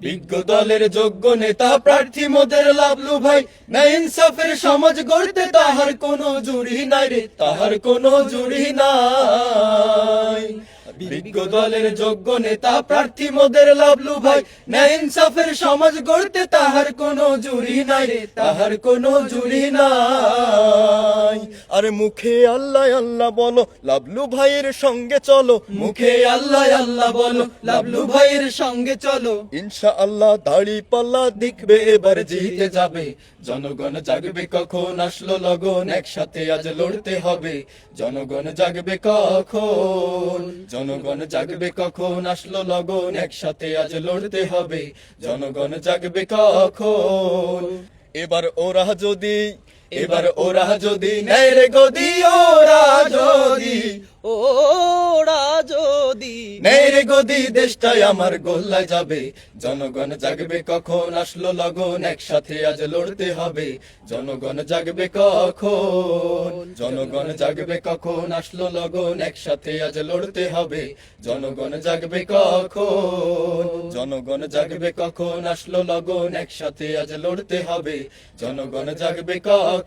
বিজ্ঞ দলের যোগ্য নেতা প্রার্থী মোদের লাভলু ভাই, ন্যায় ইনসাফের সমাজ গড়তে তাহার কোনো জুড়ি নাই রে, তাহার কোনো জুড়ি নাই। বিজ্ঞ দলের যোগ্য নেতা প্রার্থী মোদের লাভলু ভাই, ন্যায় ইনসাফের সমাজ গড়তে তাহার কোনো জুড়ি নাই রে, তাহার কোনো জুড়ি নাই। আরে মুখে আল্লাহ আল্লাহ বলো, লাভলু ভাইয়ের সঙ্গে চলো, মুখে আল্লাহ আল্লাহ বলো, লাভলু ভাইয়ের সঙ্গে চলো। ইনশাআল্লাহ দাড়ি পাল্লা দেখবে এবার জিতে যাবে, জনগণ জাগবে কখন, আসলো লগন, একসাথে আজ লড়তে হবে। জনগণ জাগবে কখন, জনগণ জাগবে কখন, আসলো লগন, একসাথে আজ লড়তে হবে। জনগণ জাগবে কখন। এবার ওরা যদি, এবার ওরা যদি নেয় রে গদি, ওরা যদি, ওরা যদি নেয় রে গদি, দেশটাই আমার গোল্লায় যাবে। জনগণ জাগবে কখন, আসলো লগন, একসাথে আজ লড়তে হবে। জনগণ জাগবে কখন, জনগণ জাগবে কখন, আসলো লগন, একসাথে আজ লড়তে হবে। জনগণ জাগবে কখন, জনগণ জাগবে কখন, আসলো লগন, একসাথে আজ লড়তে হবে। জনগণ জাগবে কখন।